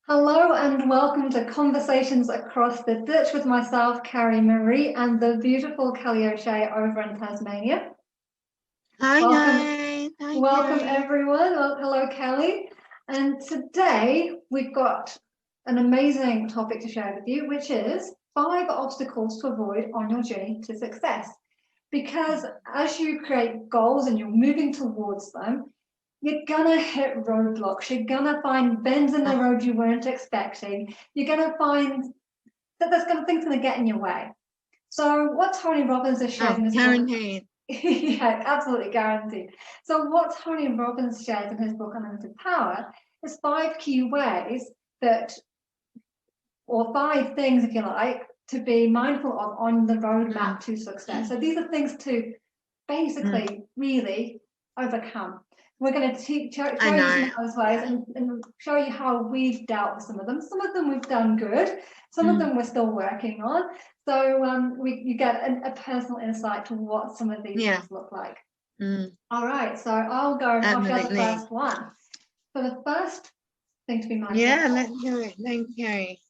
Hello and welcome to Conversations Across the Ditch with myself, Carrie Marie, and the beautiful Kelly O'Shea over in Tasmania. Hi Welcome, guys. Hi welcome Carrie. everyone. Well, hello, Kelly. And today we've got an amazing topic to share with you, which is 5 obstacles to avoid on your journey to success. Because as you create goals and you're moving towards them, you're gonna hit roadblocks. You're gonna find bends in the road you weren't expecting. You're gonna find that things gonna get in your way. So what Tony Robbins has shared in his book, Guaranteed. yeah, absolutely guaranteed. So what Tony Robbins shares in his book Unlimited Power is 5 key ways that, or 5 things, if you like, to be mindful of on the roadmap to success. So these are things to basically really overcome. We're going to show you some of those ways and show you how we've dealt with some of them. Some of them we've done good. Some of them we're still working on. So you get a personal insight to what some of these things look like. All right, so I'll share the first one. So the first thing to be mindful of. Yeah, let's do it. Thanks, Carrie.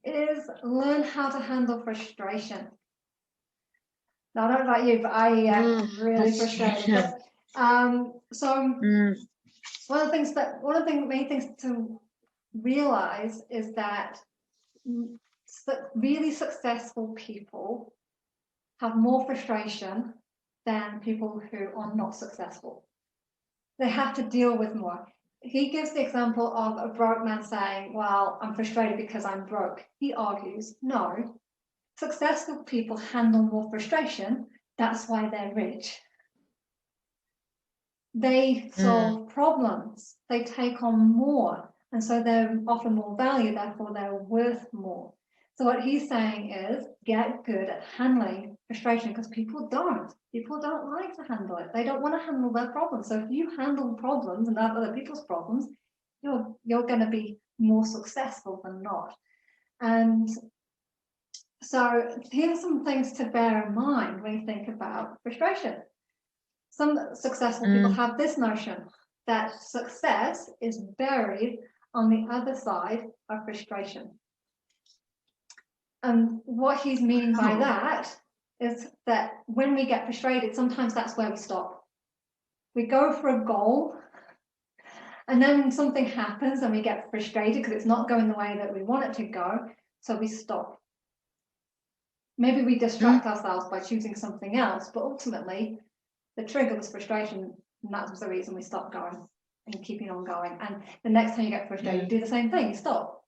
Is learn how to handle frustration. Now, I don't know about you, but I get really frustrated. One of the main things to realize is that really successful people have more frustration than people who are not successful. They have to deal with more. He gives the example of a broke man saying, well, I'm frustrated because I'm broke. He argues, no, successful people handle more frustration. That's why they're rich. They solve problems. They take on more. And so they offer more value, therefore they're worth more. So what he's saying is get good at handling frustration, because people don't. People don't like to handle it. They don't want to handle their problems. So if you handle problems and other people's problems, you're going to be more successful than not. And so here's some things to bear in mind when you think about frustration. Some successful people have this notion that success is buried on the other side of frustration. And what he's meaning by that is that when we get frustrated, sometimes that's where we stop. We go for a goal, and then something happens and we get frustrated because it's not going the way that we want it to go, so we stop. Maybe we distract ourselves by choosing something else, but ultimately the trigger was frustration, and that was the reason we stopped going and keeping on going. And the next time you get frustrated, you do the same thing, you stop.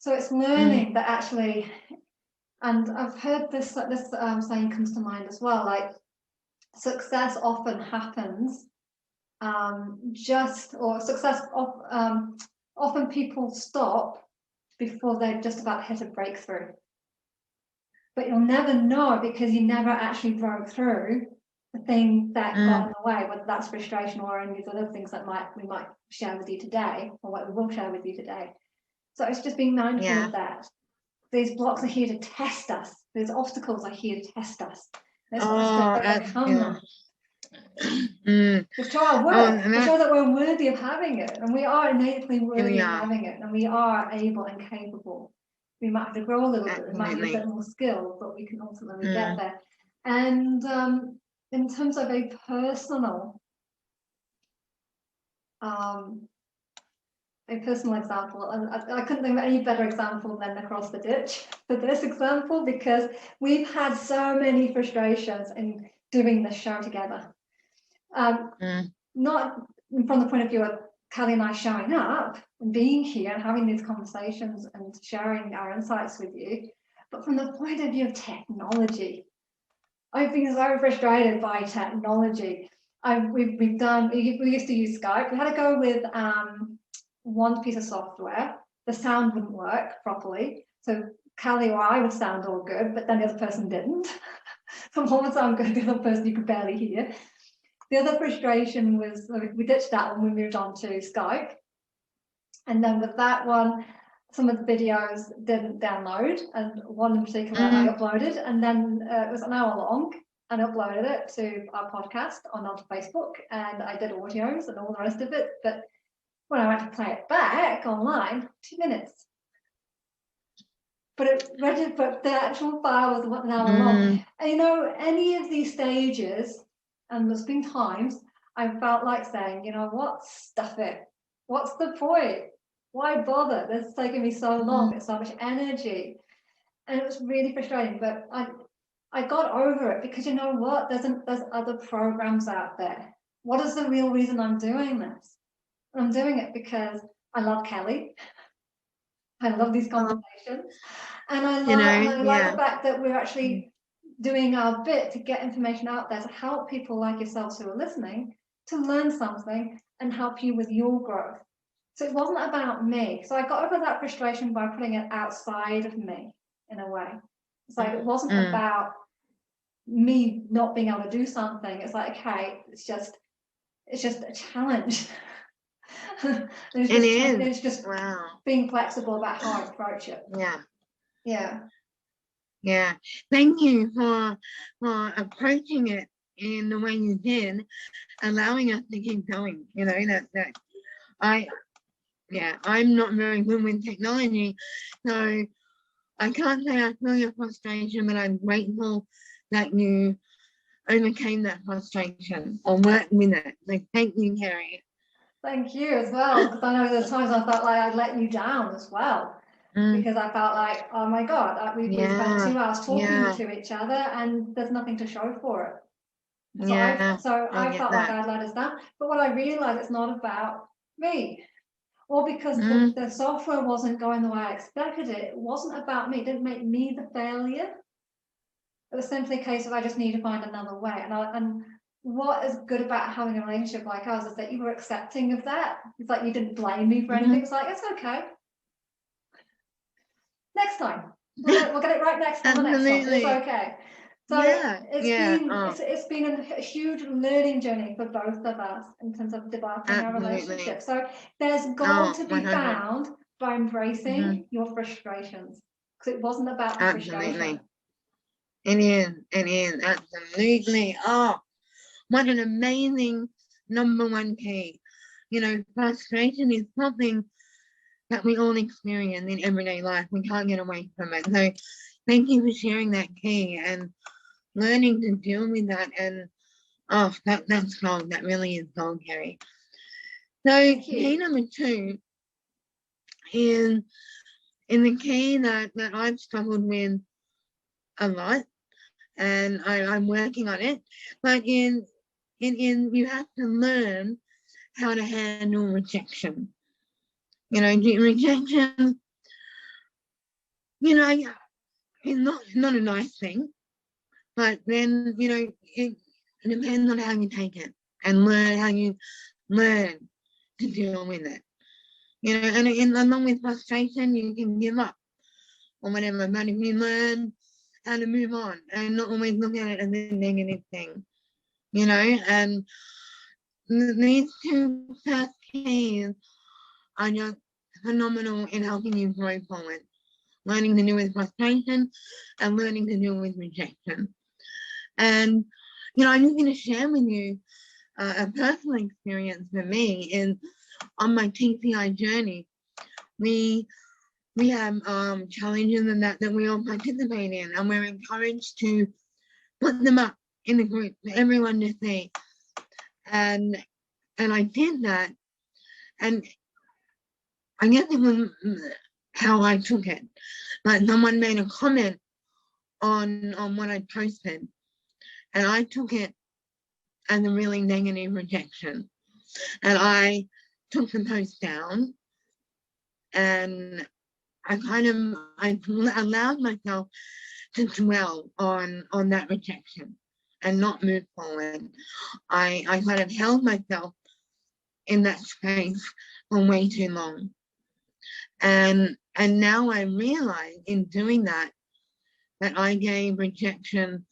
So it's learning that actually, and I've heard this saying comes to mind as well, like success often happens often people stop before they've just about hit a breakthrough. But you'll never know because you never actually broke through the thing that got in the way, whether that's frustration or any of these other things that we might share with you today, or what we will share with you today. So it's just being mindful of that. These blocks are here to test us. These obstacles are here to test us. Let's overcome them. To show our worth, to show that we're worthy of having it, and we are innately worthy of having it, and we are able and capable. We might have to grow a little bit, we might need a bit more skill, but we can ultimately get there. And in terms of a personal example, I couldn't think of any better example than Across the Ditch for this example, because we've had so many frustrations in doing this show together. Not from the point of view of Kelly and I showing up and being here and having these conversations and sharing our insights with you, but from the point of view of technology. I've been so frustrated by technology. We used to use Skype. We had to go with one piece of software. The sound wouldn't work properly. So Kelly or I would sound all good, but then the other person didn't. So one would sound good, the other person you could barely hear. The other frustration was we ditched that one, we moved on to Skype. And then with that one, some of the videos didn't download, and one in particular I uploaded, and then it was an hour long, and uploaded it to our podcast onto Facebook, and I did audios and all the rest of it, but When I went to play it back online, 2 minutes. But the actual file was an hour long. And you know, any of these stages, and there's been times I felt like saying, you know what, stuff it. What's the point? Why bother? This is taking me so long. It's so much energy. And it was really frustrating, but I got over it because you know what? There's other programs out there. What is the real reason I'm doing this? I'm doing it because I love Kelly. I love these conversations. And I like the fact that we're actually doing our bit to get information out there to help people like yourselves who are listening to learn something and help you with your growth. So it wasn't about me. So I got over that frustration by putting it outside of me in a way. It's like it wasn't about me not being able to do something. It's like, okay, it's just a challenge. It's just wow. being flexible about how I approach it. Yeah. Thank you for approaching it in the way you did, allowing us to keep going. You know, I'm not very good with technology, so I can't say I feel your frustration, but I'm grateful that you overcame that frustration or worked with it. So thank you, Carrie. Thank you as well, because I know there's times I felt like I'd let you down as well. Because I felt like, oh my God, we spent 2 hours talking to each other and there's nothing to show for it. So I felt like I'd let us down. But what I realized, it's not about me. Or because the software wasn't going the way I expected it. It wasn't about me. It didn't make me the failure. It was simply a case of I just need to find another way. And what is good about having a relationship like ours is that you were accepting of that. It's like you didn't blame me for anything. It's like, it's okay. Next time. We'll get it right next time. The next one. It's okay. So it's been a huge learning journey for both of us in terms of developing our relationship. So there's gold to be found by embracing your frustrations, because it wasn't about the frustration. It is, absolutely. Oh, what an amazing number one key. You know, frustration is something that we all experience in everyday life. We can't get away from it. So thank you for sharing that key and learning to deal with that. And that's gold. That really is gold, Carrie. So key number 2 is in the key that I've struggled with a lot, and I'm working on it. But in you have to learn how to handle rejection. You know, rejection, you know, it's not a nice thing, but then, you know, it depends on how you take it and how you learn to deal with it. You know, and along with frustration, you can give up or whatever, but if you learn how to move on and not always look at it as a negative thing, you know, and these 2 first keys are just phenomenal in helping you grow forward. Learning to deal with frustration and learning to deal with rejection. And, you know, I'm just going to share with you a personal experience for me is on my TCI journey. We have challenges and that we all participate in, and we're encouraged to put them up in the group for everyone to see. And I did that, and I guess it was how I took it. But someone made a comment on what I posted, and I took it as a really negative rejection. And I took the post down, and I allowed myself to dwell on that rejection and not move forward. I kind of held myself in that space for way too long. And now I realize in doing that I gave rejection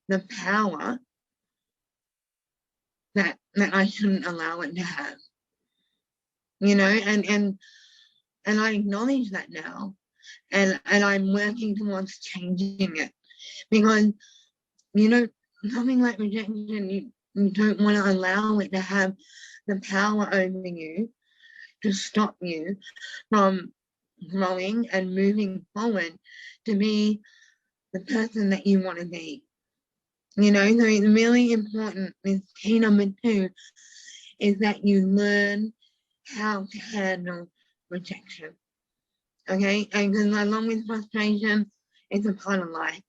the power that I shouldn't allow it to have. You know, and I acknowledge that now, and I'm working towards changing it, because, you know, something like rejection, you don't want to allow it to have the power over you. to stop you from growing and moving forward to be the person that you want to be. You know, so it's really important. This key number 2 is that you learn how to handle rejection. Okay, and because along with frustration, it's a part of life,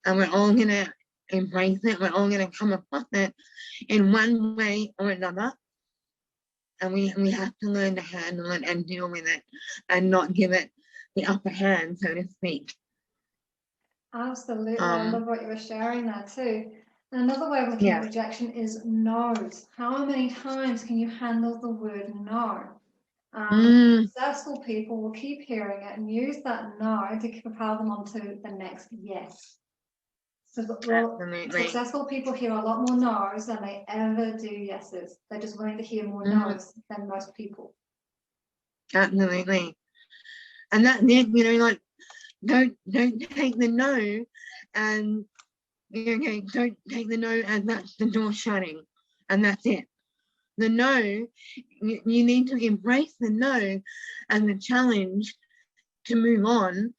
and we're all gonna embrace it. We're all gonna come across it in one way or another, and we have to learn to handle it and deal with it, and not give it the upper hand, so to speak. Absolutely. I love what you were sharing there too. And another way of looking at rejection is no's. How many times can you handle the word no? Successful people will keep hearing it and use that no to propel them on to the next yes. So successful people hear a lot more no's than they ever do yeses. They're just willing to hear more no's than most people. Absolutely. And that, you know, like, don't take the no and, okay, don't take the no as that's the door shutting and that's it. The no, you need to embrace the no and the challenge to move on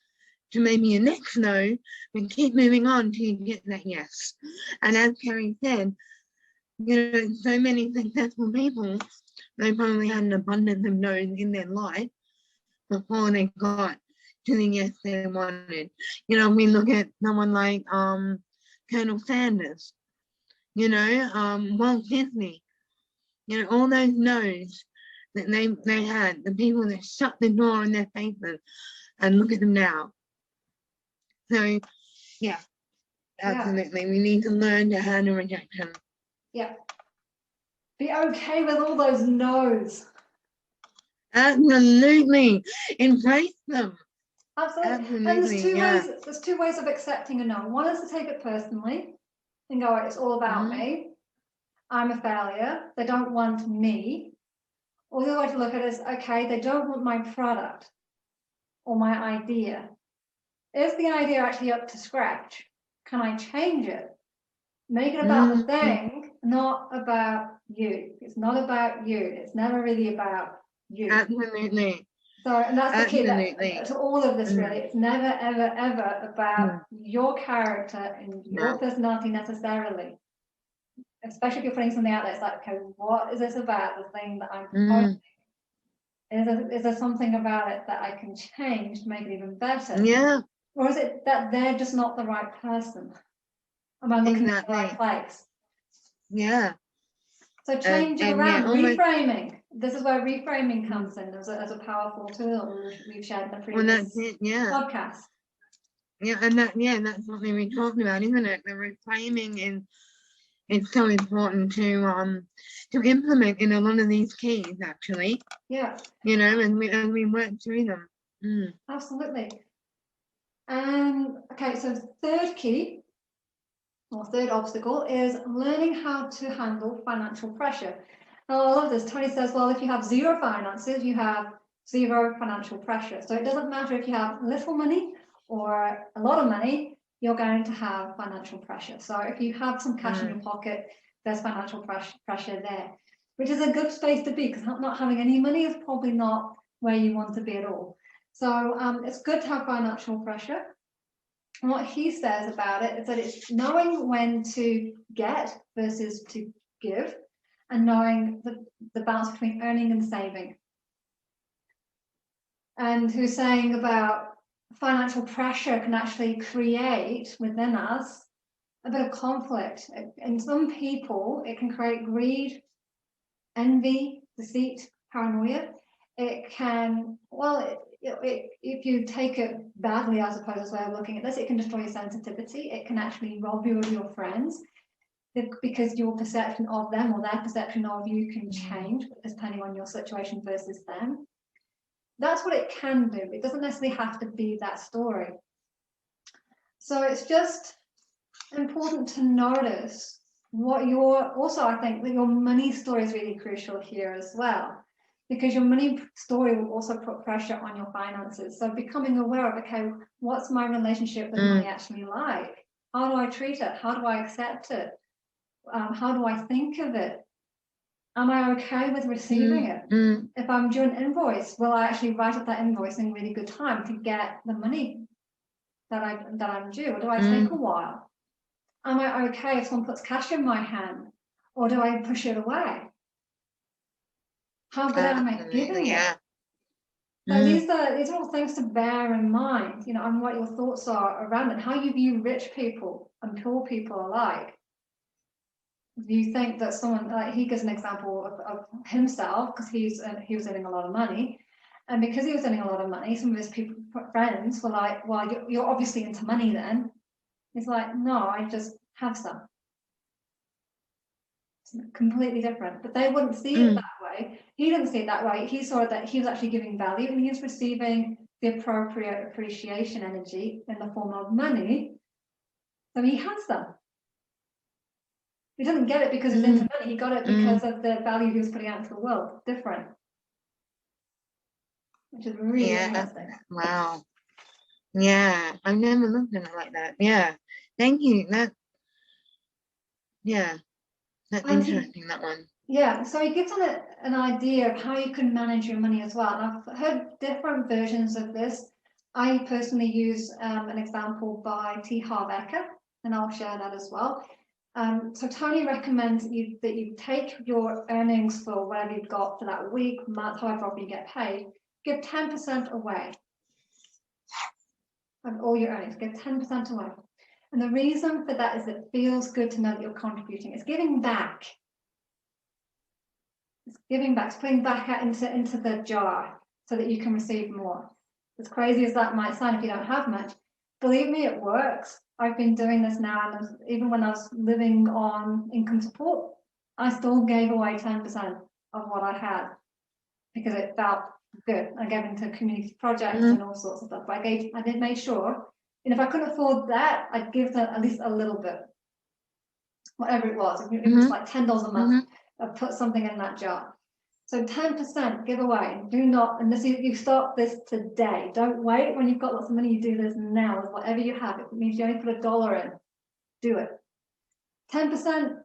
to maybe a next no, and keep moving on till you get that yes. And as Carrie said, you know, so many successful people, they probably had an abundance of no's in their life before they got to the yes they wanted. You know, we look at someone like Colonel Sanders, you know, Walt Disney, you know, all those no's that they had, the people that shut the door in their faces, and look at them now. So, yeah, absolutely. We need to learn to handle rejection. Yeah. Be okay with all those no's. Absolutely. Embrace them. Absolutely. And there's two ways of accepting a no. One is to take it personally and go, it's all about me. I'm a failure. They don't want me. Or the other way to look at it is, okay, they don't want my product or my idea. Is the idea actually up to scratch? Can I change it? Make it about the thing, not about you. It's not about you. It's never really about you. Absolutely. So, and that's the key to all of this, really. It's never, ever, ever about your character and your personality necessarily. Especially if you're putting something out there, it's like, okay, what is this about, the thing that I'm proposing? Is there something about it that I can change to make it even better? Yeah. Or is it that they're just not the right person? Am I looking at the right place? Yeah. So change it around, reframing. This is where reframing comes in as a powerful tool we've shared in the previous podcast. Yeah, and that's something we talked about, isn't it? The reframing is so important to implement in a lot of these keys, actually. Yeah. You know, and we work through them. Absolutely. Okay, so third key or third obstacle is learning how to handle financial pressure. Now, I love this. Tony says, well, if you have zero finances, you have zero financial pressure. So it doesn't matter if you have little money or a lot of money, you're going to have financial pressure. So if you have some cash in your pocket, there's financial pressure there, which is a good space to be, because not having any money is probably not where you want to be at all. So it's good to have financial pressure. And what he says about it is that it's knowing when to get versus to give, and knowing the balance between earning and saving. And who's saying about financial pressure can actually create within us a bit of conflict. In some people, it can create greed, envy, deceit, paranoia. It can, if you take it badly, I suppose, as a way of looking at this, it can destroy your sensitivity. It can actually rob you of your friends, because your perception of them or their perception of you can change depending on your situation versus them. That's what it can do. It doesn't necessarily have to be that story. So it's just important to notice what I think that your money story is really crucial here as well, because your money story will also put pressure on your finances. So becoming aware of, okay, what's my relationship with money actually like? How do I treat it? How do I accept it? How do I think of it? Am I okay with receiving it? If I'm due an invoice, will I actually write up that invoice in really good time to get the money that I'm due, or do I take a while? Am I okay if someone puts cash in my hand, or do I push it away? How good am I at giving it? So these are all things to bear in mind, you know, and what your thoughts are around it, how you view rich people and poor people alike. You think that someone, like he gives an example of himself, because he was earning a lot of money, and because he was earning a lot of money, some of his friends were like, well, you're obviously into money then. He's like, no, I just have some. It's completely different, but they wouldn't see it that way. He didn't see it that way. He saw that he was actually giving value, and he was receiving the appropriate appreciation energy in the form of money. So he has them. He doesn't get it because he's into money. He got it because of the value he was putting out into the world. Different. Which is really interesting. Wow. Yeah, I've never looked at it like that. Yeah. Thank you. That's interesting, that one. Yeah, so it gives an idea of how you can manage your money as well. And I've heard different versions of this. I personally use an example by T. Harv Eker, and I'll share that as well. So Tony recommends that you take your earnings for whatever you've got for that week, month, however often you get paid, give 10% away of all your earnings, give 10% away. And the reason for that is it feels good to know that you're contributing. It's giving back. It's giving back, it's putting back out into the jar so that you can receive more. As crazy as that might sound if you don't have much, believe me, it works. I've been doing this now, and even when I was living on income support, I still gave away 10% of what I had because it felt good. I gave into community projects and all sorts of stuff. But I did make sure, and if I couldn't afford that, I'd give them at least a little bit, whatever it was. If it was like $10 a month, I'd put something in that jar. So 10% give away. Do not, and you start this today. Don't wait when you've got lots of money. You do this now with whatever you have. It means you only put $1 in. Do it. 10%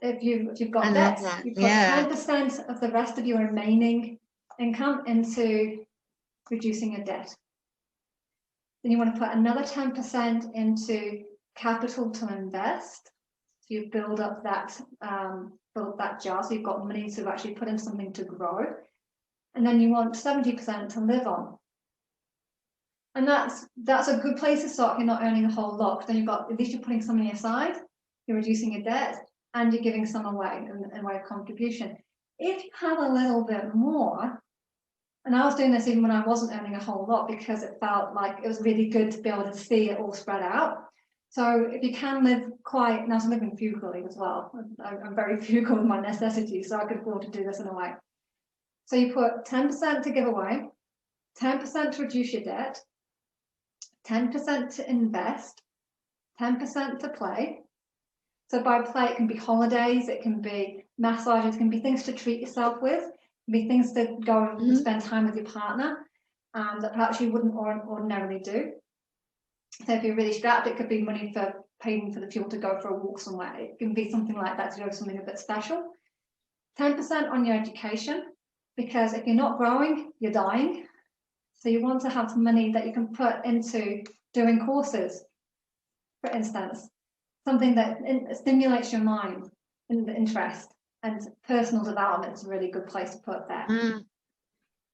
if you've got debts, you put 10% of the rest of your remaining income into reducing your debt. Then you want to put another 10% into capital to invest. So you build up that jar, so you've got money to actually put in something to grow. And then you want 70% to live on. And that's a good place to start if you're not earning a whole lot. Then you've got, at least you're putting some money aside, you're reducing your debt, and you're giving some away in way of contribution. If you have a little bit more, and I was doing this even when I wasn't earning a whole lot because it felt like it was really good to be able to see it all spread out. So if you can live quite, and I was living frugally as well. I'm very frugal with my necessities, so I could afford to do this in a way. So you put 10% to give away, 10% to reduce your debt, 10% to invest, 10% to play. So by play, it can be holidays, it can be massages, it can be things to treat yourself with, it can be things to go and spend time with your partner that perhaps you wouldn't ordinarily do. So if you're really strapped, it could be money for paying for the fuel to go for a walk somewhere. It can be something like that to do something a bit special. 10% on your education, because if you're not growing, you're dying. So you want to have some money that you can put into doing courses, for instance, something that stimulates your mind and the interest, and personal development is a really good place to put that.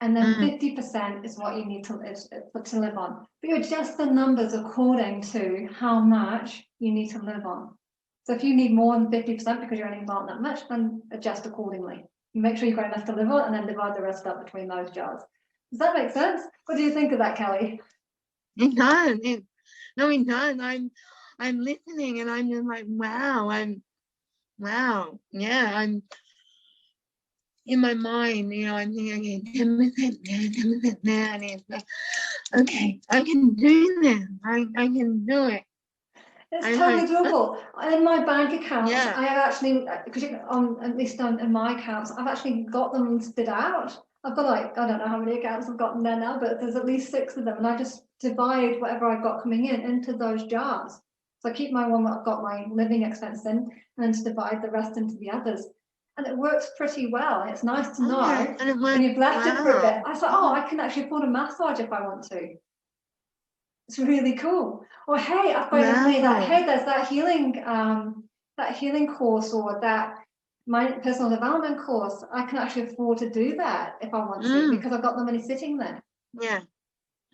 And then 50% is what you need to live on. But you adjust the numbers according to how much you need to live on. So if you need more than 50% because your earnings aren't that much, then adjust accordingly. You make sure you've got enough to live on, and then divide the rest up between those jars. Does that make sense? What do you think of that, Kelly? It does. It does. I'm listening, and I'm just like, wow. Wow. Yeah. I'm in my mind, you know, I'm thinking, okay, 10% there, 10% there, and it's like, okay, I can do this. I can do it. It's totally doable. In my bank accounts, I have actually, because at least in my accounts, I've actually got them split out. I've got like, I don't know how many accounts I've got in there now, but there's at least 6 of them, and I just divide whatever I've got coming in into those jars. So I keep my one that I've got my living expense in, and then just divide the rest into the others. And it works pretty well. It's nice to know and it when you've left it for a bit. well. I was like, oh, I can actually afford a massage if I want to. It's really cool. Or hey, I've got me that, hey, there's that healing course or that my personal development course. I can actually afford to do that if I want to because I've got the money sitting there. Yeah.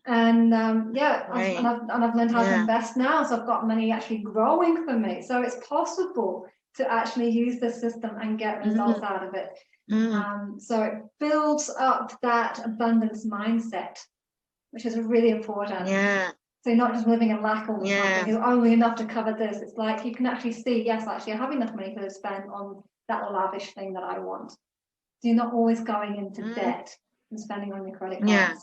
And Right. I've learned how to invest now, so I've got money actually growing for me. So it's possible to actually use the system and get results out of it. So it builds up that abundance mindset, which is really important. Yeah. So you're not just living in lack all the time, because only enough to cover this. It's like you can actually see, yes, actually I have enough money to spend on that lavish thing that I want. So you're not always going into debt and spending on your credit cards. Yeah.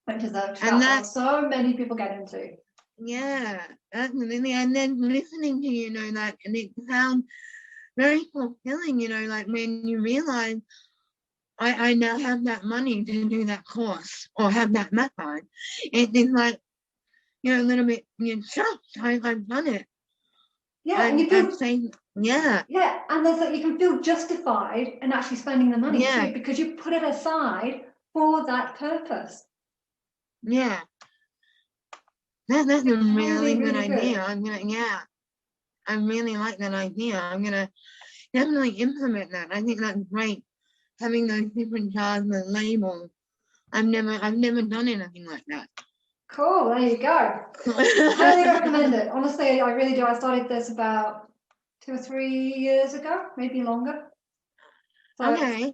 Which is a trap that so many people get into. Yeah, absolutely. And then listening to you know that, and it sounds very fulfilling, you know, like when you realize I now have that money to do that course or have that massage. It's like, you know, a little bit, you're shocked. I've done it. Yeah, and you feel yeah, and there's like you can feel justified in actually spending the money too, because you put it aside for that purpose. Yeah, that's a really good idea. I really like that idea. I'm gonna definitely implement that. I think that's great. Having those different jars and labels. I've never done anything like that. Cool, there you go. Highly recommend it. Honestly, I really do. I started this about 2 or 3 years ago, maybe longer. So okay.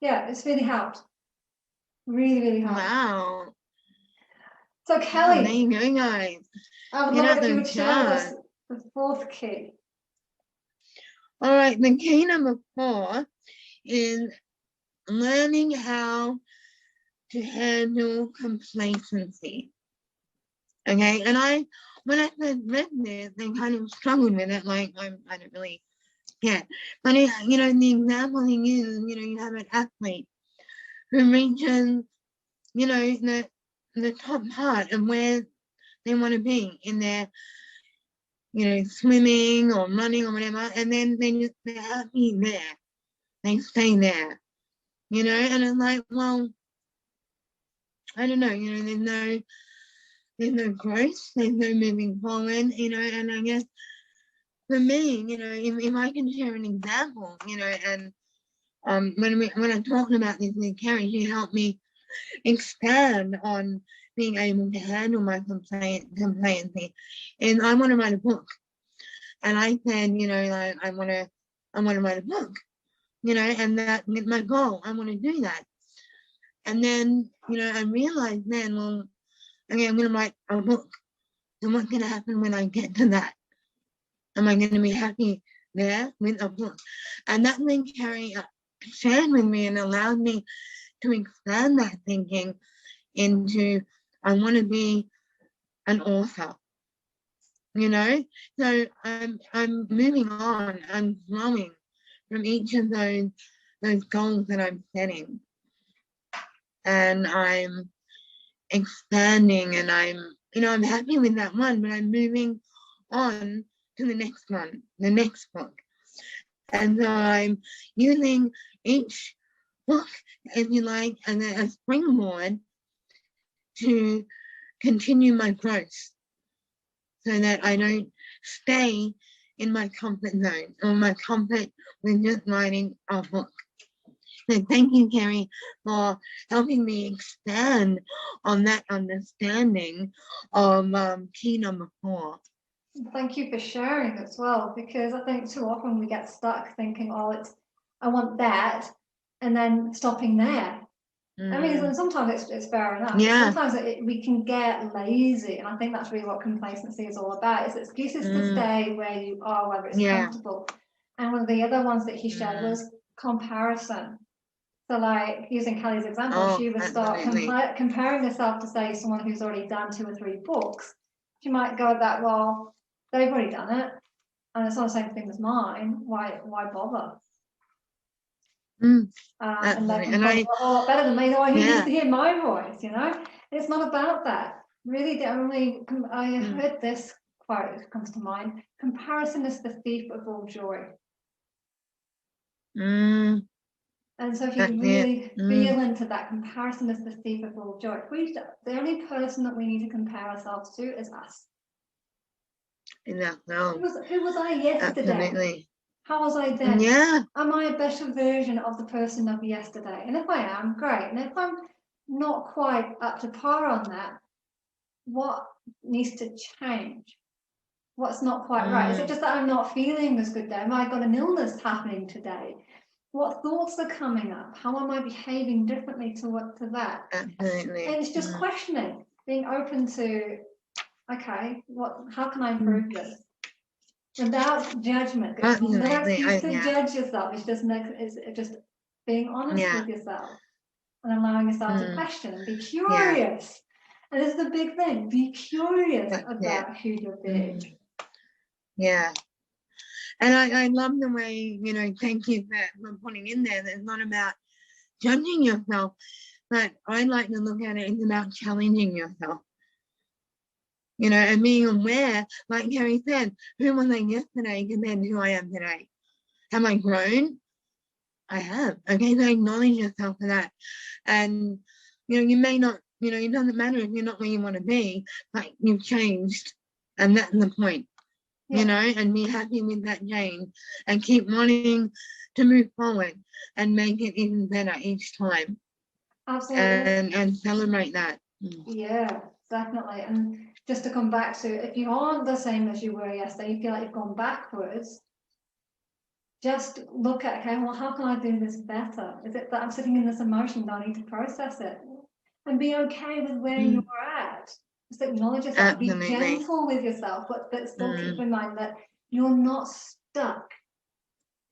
Yeah, it's really helped. Really, really helped. Wow. So Kelly, there you go, guys. I would love if you would share the fourth key. All right, the key number 4 is learning how to handle complacency. Okay, and when I first read this, I kind of struggled with it, like I don't really get. But you know, the example he uses, you know, you have an athlete who reaches, you know, the top part of where they want to be in their, you know, swimming or running or whatever, and then they're happy there. They stay there, you know, and it's like, well, I don't know, you know, there's no growth, there's no moving forward, you know, and I guess for me, you know, if I can share an example, you know, and when I talked about this with Carrie, she helped me expand on being able to handle my complacency. And I want to write a book. And I said, you know, like I want to write a book, you know, and that's my goal. I want to do that. And then, you know, I realized then, well, okay, I'm going to write a book. And what's going to happen when I get to that? Am I going to be happy there with a book? And that then Carrie shared with me and allowed me to expand that thinking into, I want to be an author, you know? So I'm moving on, I'm growing from each of those goals that I'm setting. And I'm expanding and I'm happy with that one, but I'm moving on to the next one, the next book. And so I'm using each book, if you like, as a springboard to continue my growth so that I don't stay in my comfort zone or my comfort with just writing a book. So thank you, Carrie, for helping me expand on that understanding of key number 4. Thank you for sharing as well, because I think too often we get stuck thinking, oh, I want that, and then stopping there. I mean, sometimes it's fair enough. Yeah. Sometimes we can get lazy, and I think that's really what complacency is all about. It's excuses to stay where you are, whether it's comfortable. And one of the other ones that he shared was comparison. So, like using Kelly's example, she would start comparing herself to, say, someone who's already done 2 or 3 books. She might go that, well, they've already done it, and it's not the same thing as mine. Why bother? And they can a lot better than me. No, who needs to hear my voice? You know, it's not about that. Really, the only I heard this quote that comes to mind: "Comparison is the thief of all joy." Mm, And so if you that's can it. really feel into that, comparison is the thief of all joy. The only person that we need to compare ourselves to is us. In ourselves. Who was I yesterday? Absolutely. How was I then? Yeah. Am I a better version of the person of yesterday? And if I am, great. And if I'm not quite up to par on that, what needs to change? What's not quite right? Is it just that I'm not feeling this good day? Have I got an illness happening today? What thoughts are coming up? How am I behaving differently to that? Absolutely. And it's just questioning, being open to, okay, how can I improve this? Without judgment. No excuse to judge yourself. It's just being honest with yourself and allowing yourself to question and be curious. And this is the big thing. Be curious about who you're being. Yeah. And I love the way, thank you for putting in there. It's not about judging yourself, but I like to look at it as about challenging yourself. And being aware, like Carrie said, who was I yesterday compared to who I am today? Have I grown? I have. Okay, so acknowledge yourself for that. And, you may not, it doesn't matter if you're not where you want to be, but you've changed. And that's the point, and be happy with that change and keep wanting to move forward and make it even better each time. Absolutely. And celebrate that. Yeah, definitely. And just to come back to, if you aren't the same as you were yesterday, you feel like you've gone backwards, just look at, okay, well, how can I do this better? Is it that I'm sitting in this emotion, I need to process it? And be okay with where you're at. Just acknowledge yourself, Absolutely. be gentle with yourself, but still keep in mind that you're not stuck.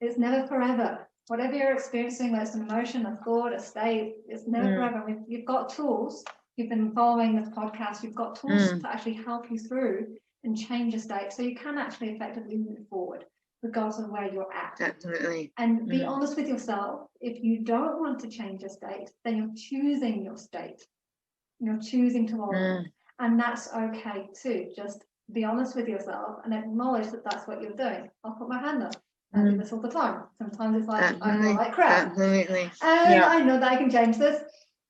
It's never forever. Whatever you're experiencing, whether it's an emotion, a thought, a state, it's never forever. You've got tools. You've been following this podcast. You've got tools to actually help you through and change your state so you can actually effectively move forward regardless of where you're at. Absolutely. And be honest with yourself. If you don't want to change your state, then you're choosing your state. You're choosing to follow it. And that's okay too. Just be honest with yourself and acknowledge that that's what you're doing. I'll put my hand up. I do this all the time. Sometimes it's like, I feel like crap. Absolutely. And I know that I can change this.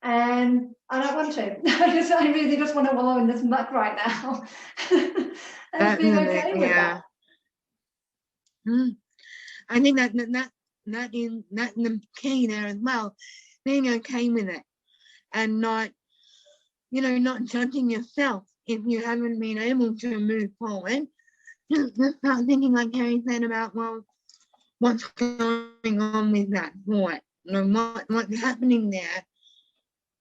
And I don't want to. I really just want to wallow in this muck right now. And being okay with that. I think that's the key there as well. Being okay with it and not judging yourself if you haven't been able to move forward. Just start thinking, like Carrie said, about, well, what's going on with that thought? What's happening there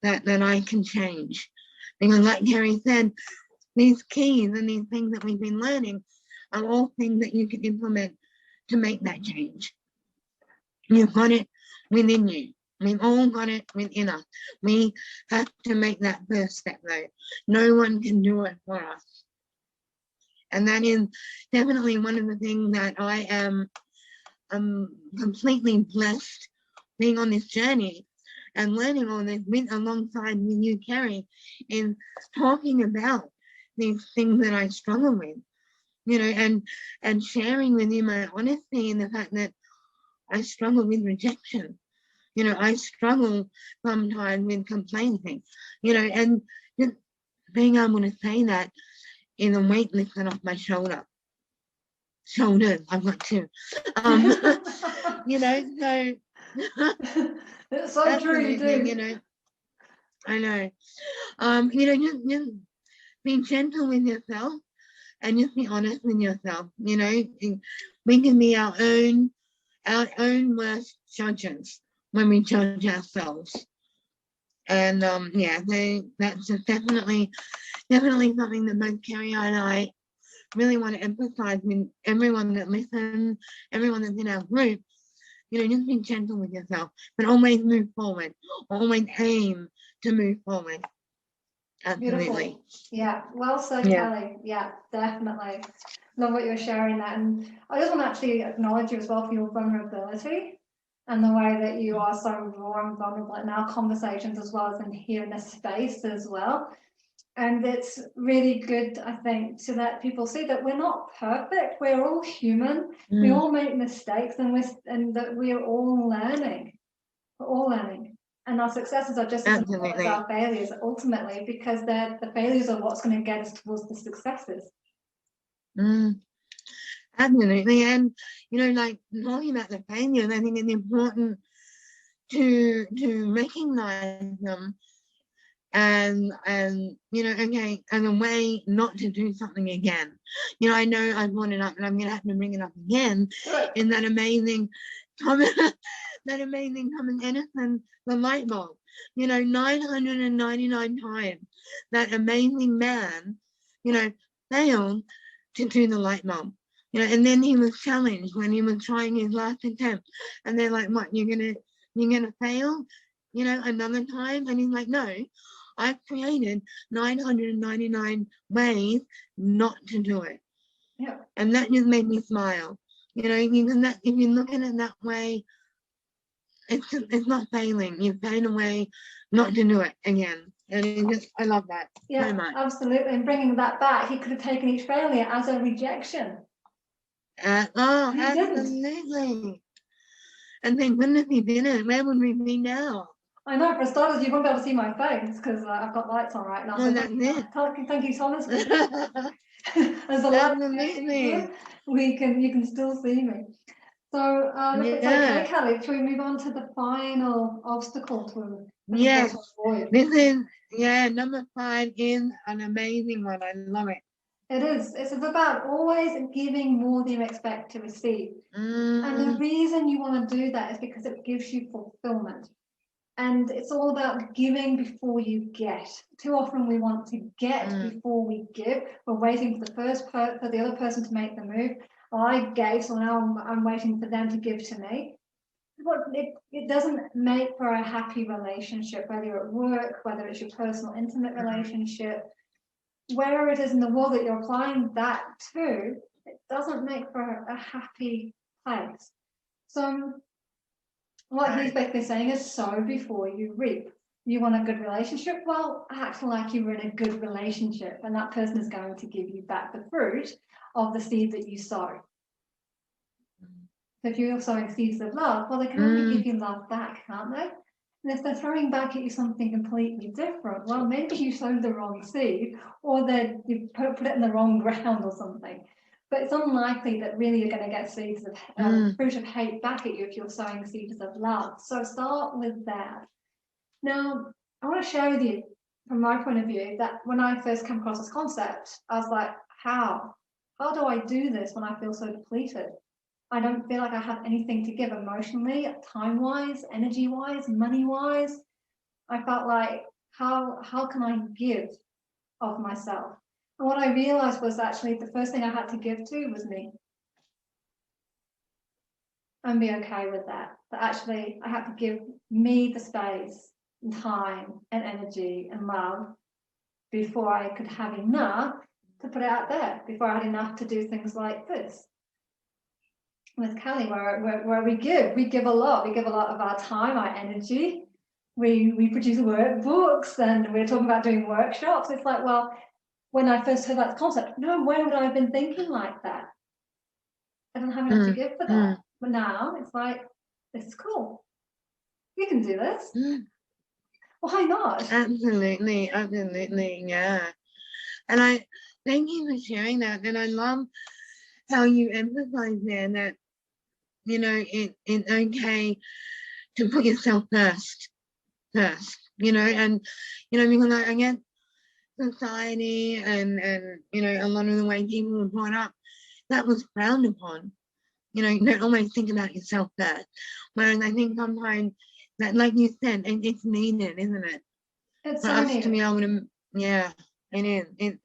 that I can change? Because like Carrie said, these keys and these things that we've been learning are all things that you can implement to make that change. You've got it within you. We've all got it within us. We have to make that first step though. No one can do it for us. And that is definitely one of the things that I am completely blessed being on this journey and learning all this alongside with you, Carrie, in talking about these things that I struggle with, and sharing with you my honesty in the fact that I struggle with rejection. I struggle sometimes with complacency, and just being able to say that is a weight lifted off my shoulders. I've got two. So it's so true, you do. I know. Just be gentle with yourself and just be honest with yourself. We can be our own worst judges when we judge ourselves. And that's just definitely something that both Carrie and I really want to emphasize with everyone that listens, everyone that's in our group. Just be gentle with yourself, but always move forward. Always aim to move forward. Absolutely. Beautiful. Yeah, well said, Kelly. Yeah, definitely. Love what you're sharing that. And I just want to actually acknowledge you as well for your vulnerability and the way that you are so raw and vulnerable in our conversations as well as in here in this space as well. And it's really good, I think, to let people see that we're not perfect. We're all human. We all make mistakes, and that we are all learning. We're all learning. And our successes are just as important as our failures, ultimately, because the failures are what's going to get us towards the successes. Absolutely. And, you know, like talking about the failures, I think it's important to recognize them and you know, okay, and a way not to do something again. You know, I know I brought it up and I'm gonna have to bring it up again in that amazing Thomas Edison, the light bulb. You know, 999 times that amazing man, you know, failed to do the light bulb. You know, and then he was challenged when he was trying his last attempt, and they're like, "What, you're gonna fail, you know, another time?" And he's like, "No, I've created 999 ways not to do it." Yeah. And that just made me smile. You know, if you look at it that way, it's not failing. You've found a way not to do it again. And I love that so much. Absolutely. And bringing that back, he could have taken each failure as a rejection. Absolutely. And thank goodness he didn't. Where would we be now? I know, for starters, you won't be able to see my face because I've got lights on right now. Oh, that's it. Thank you, Thomas. There's a lot. Absolutely. You can still see me. So if it's okay, Kelly, should we move on to the final obstacle to avoid? This is, number 5 is an amazing one. I love it. It is. It's about always giving more than you expect to receive. And the reason you want to do that is because it gives you fulfillment. And it's all about giving before you get. Too often we want to get before we give. We're waiting for for the other person to make the move. I gave, so now I'm waiting for them to give to me. It doesn't make for a happy relationship, whether you're at work, whether it's your personal, intimate relationship, wherever it is in the world that you're applying that to, it doesn't make for a happy place. So what he's basically saying is sow before you reap. You want a good relationship? Well, act like you were in a good relationship, and that person is going to give you back the fruit of the seed that you sow. So if you're sowing seeds of love, well, they can only give you love back, can't they? And if they're throwing back at you something completely different, well, maybe you sowed the wrong seed, or that you put it in the wrong ground or something. But it's unlikely that really you're going to get seeds of fruit of hate back at you if you're sowing seeds of love. So start with that. Now, I want to share with you, from my point of view, that when I first came across this concept, I was like, how? How do I do this when I feel so depleted? I don't feel like I have anything to give emotionally, time-wise, energy-wise, money-wise. I felt like, how can I give of myself? And what I realized was actually the first thing I had to give to was me. And be okay with that. But actually, I had to give me the space and time and energy and love before I could have enough to put it out there, before I had enough to do things like this. With Kelly, where we give a lot. We give a lot of our time, our energy. We produce workbooks, and we're talking about doing workshops. It's like, well, when I first heard that concept, no way would I have been thinking like that. I don't have enough to give for that. But now it's like, this is cool. We can do this. Why not? Absolutely, yeah. And I thank you for sharing that. And I love how you emphasize there that, you know, it's okay to put yourself first, you know, and, you know, because I get society and, you know, a lot of the way people were brought up, that was frowned upon. You know, you don't always think about yourself first. Whereas I think sometimes that, like you said, it's needed, isn't it? It's for so us needed. to be able to, it is. It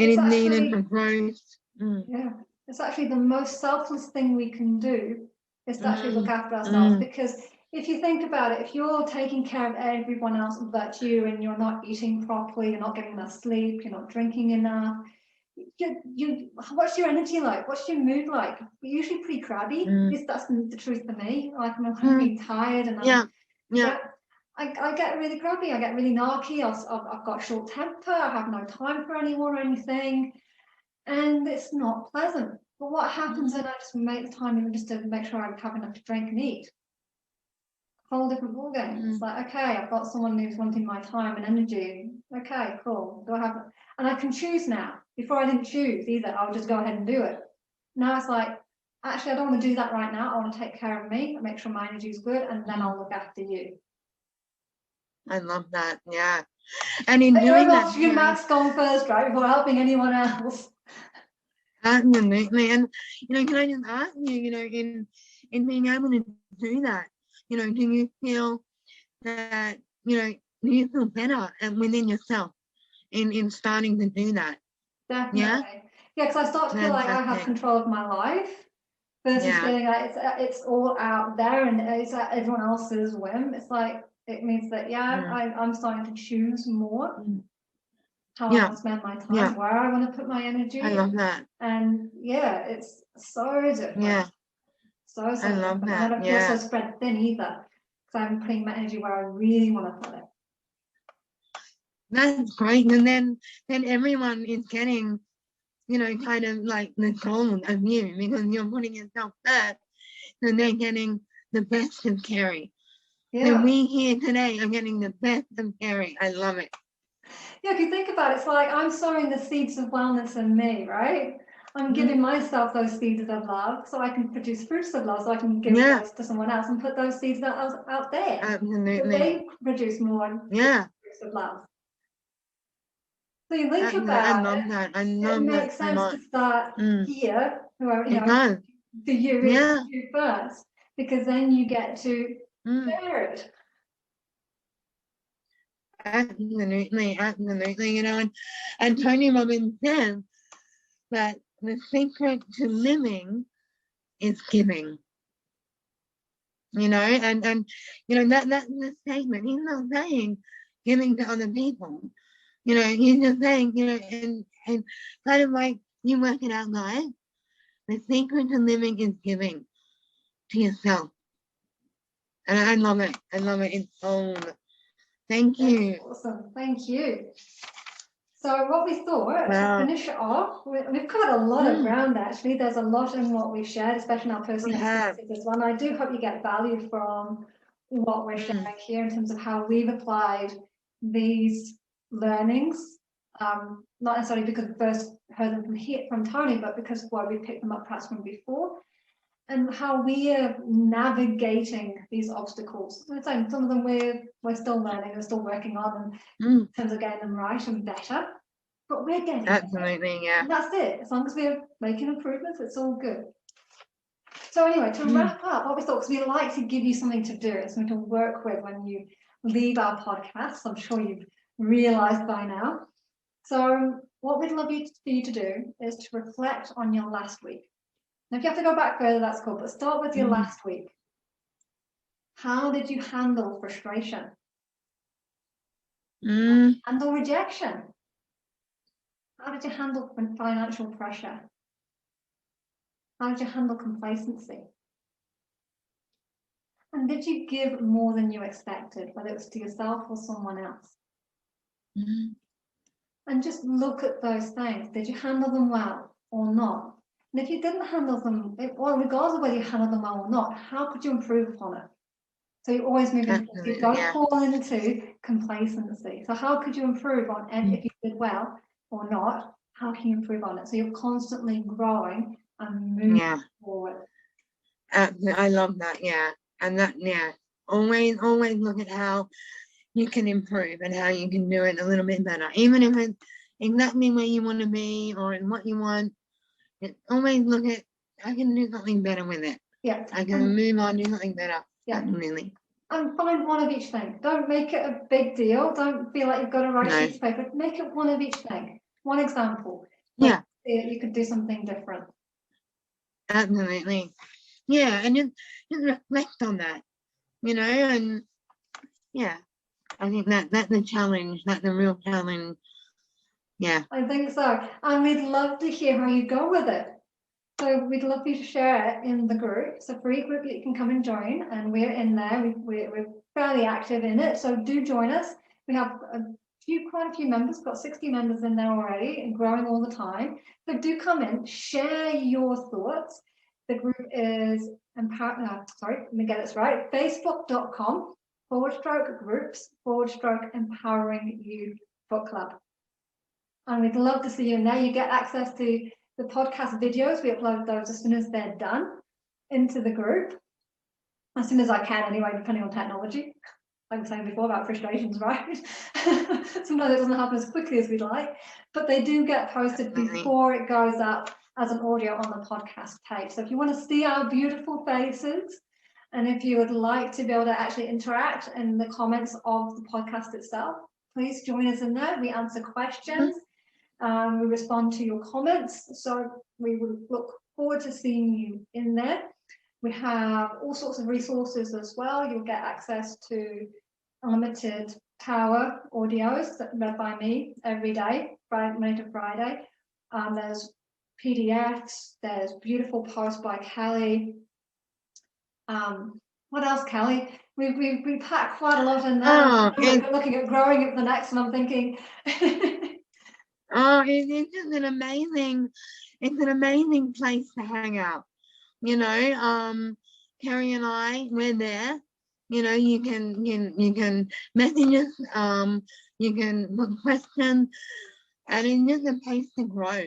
is needed for growth. Yeah, it's actually the most selfless thing we can do is to actually look after ourselves. Because if you think about it, if you're taking care of everyone else but you, and you're not eating properly, you're not getting enough sleep, you're not drinking enough, what's your energy like? What's your mood like? You're usually pretty crabby. At least that's the truth for me. Like I'm being tired, and I get really grumpy, I get really narky, I've got short temper, I have no time for anyone or anything, and it's not pleasant. But what happens when I just make the time even just to make sure I have enough to drink and eat? Whole different ballgame. It's like, okay, I've got someone who's wanting my time and energy. Okay, cool. Do I have, and I can choose now. Before I didn't choose either. I would just go ahead and do it. Now it's like, actually, I don't want to do that right now. I want to take care of me, make sure my energy is good, and then I'll look after you. I love that. Yeah. And in doing that, your mask on first, right, before helping anyone else. Absolutely. And can I just ask you, in being able to do that, do you feel that, do you feel better and within yourself in starting to do that? Definitely. Yeah, because I start to feel like I have control of my life versus feeling like it's all out there and it's at everyone else's whim. It's like, it means that, I'm starting to choose more how I want to spend my time, where I want to put my energy. I love that. And it's so different. Yeah. So I love different. that. And I don't feel so spread thin either, because I'm putting my energy where I really want to put it. That's great. And then everyone is getting, kind of like the gold of you, because you're putting yourself first, and they're getting the best of Carrie. Yeah. So we here today are getting the best of Carrie. I love it. Yeah, if you think about it, it's like I'm sowing the seeds of wellness in me, right? I'm giving myself those seeds of love so I can produce fruits of love, so I can give those to someone else and put those seeds out there. Absolutely. So they produce more fruits of love. So you think about I love that. I love it that makes sense to start here, whoever, to you first, because then you get to share it. Absolutely, absolutely. And Tony Robbins says that the secret to living is giving. And that's the statement. He's not saying giving to other people. He's just saying, and kind of like you work it out, guys. The secret to living is giving to yourself. And I love it. I love it. It's all. Thank you. That's awesome. Thank you. So what we thought, to finish it off, we've covered a lot of ground actually. There's a lot in what we've shared, especially in our personal experiences as well. And I do hope you get value from what we're sharing here in terms of how we've applied these learnings. Not necessarily because we first heard them from Tony, but because we picked them up perhaps from before. And how we are navigating these obstacles. Some of them we're still learning, we're still working on them in terms of getting them right and better. But we're getting absolutely, yeah. And that's it. As long as we're making improvements, it's all good. So anyway, to wrap up, what we thought, because we like to give you something to do, something to work with when you leave our podcast. I'm sure you've realized by now. So what we'd love for you to do is to reflect on your last week. Now, if you have to go back further, that's cool, but start with your last week. How did you handle frustration? Handle rejection? How did you handle financial pressure? How did you handle complacency? And did you give more than you expected, whether it was to yourself or someone else? And just look at those things. Did you handle them well or not? And if you didn't handle them, regardless of whether you handled them well or not, how could you improve upon it? So you're always moving. You don't fall into complacency. So how could you improve on it if you did well or not? How can you improve on it? So you're constantly growing and moving forward. I love that. And that, always look at how you can improve and how you can do it a little bit better, even if it's exactly where you want to be or in what you want. Always look at, I can do something better with it. Yeah. I can move on, do something better. Yeah. Really. And find one of each thing. Don't make it a big deal. Don't feel like you've got to write a sheet of paper. Make it one of each thing. One example. You could do something different. Absolutely. Yeah, and just reflect on that. And I think that's the challenge. That's the real challenge. Yeah. I think so. And we'd love to hear how you go with it. So we'd love you to share it in the group. It's a free group that you can come and join, and we're in there. We're fairly active in it, so do join us. We have quite a few members, got 60 members in there already and growing all the time. So do come in, share your thoughts. The group is let me get this right, facebook.com/groups/empowering you book club. And we'd love to see you in there. You get access to the podcast videos. We upload those as soon as they're done into the group, as soon as I can anyway, depending on technology. Like I was saying before about frustrations, right? Sometimes it doesn't happen as quickly as we'd like, but they do get posted before it goes up as an audio on the podcast page. So if you want to see our beautiful faces, and if you would like to be able to actually interact in the comments of the podcast itself, please join us in there. We answer questions. We respond to your comments, so we would look forward to seeing you in there. We have all sorts of resources as well. You'll get access to unlimited power audios that read by me every day, Monday to Friday. There's PDFs, there's beautiful posts by Kelly. What else, Kelly? We packed quite a lot in there. Looking at growing it the next one, I'm thinking. It's an amazing place to hang out. You know, Carrie and I, we're there. You know, you can message us, you can put questions, and it's just a place to grow.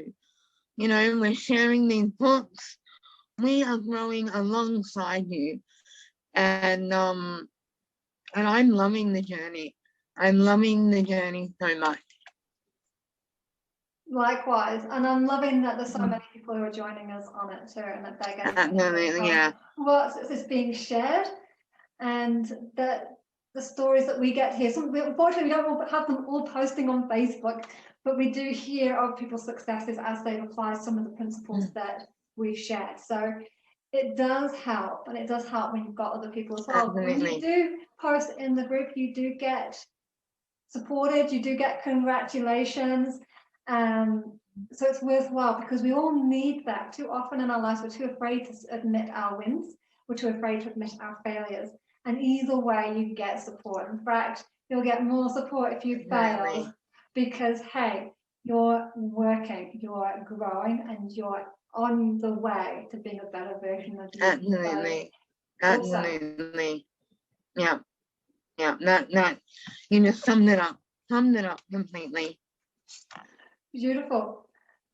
You know, we're sharing these books. We are growing alongside you, and I'm loving the journey. I'm loving the journey so much. Likewise, and I'm loving that there's so many people who are joining us on it too, and that they're getting what is being shared, and that the stories that we get here. Unfortunately, we don't have them all posting on Facebook, but we do hear of people's successes as they apply some of the principles that we've shared. So it does help, and it does help when you've got other people as well. When you do post in the group, you do get supported, you do get congratulations. So it's worthwhile, because we all need that. Too often in our lives, we're too afraid to admit our wins. We're too afraid to admit our failures. And either way, you get support. In fact, you'll get more support if you fail, because, hey, you're working, you're growing, and you're on the way to being a better version of you. Absolutely. Yeah. That you just summed it up completely. Beautiful.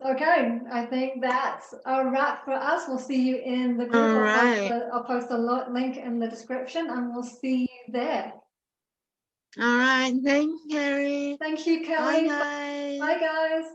Okay, I think that's a wrap for us. We'll see you in the group. All right. I'll post a link in the description, and we'll see you there. All right. Thanks, Carrie. Thank you, Kelly. Bye, guys. Bye, guys.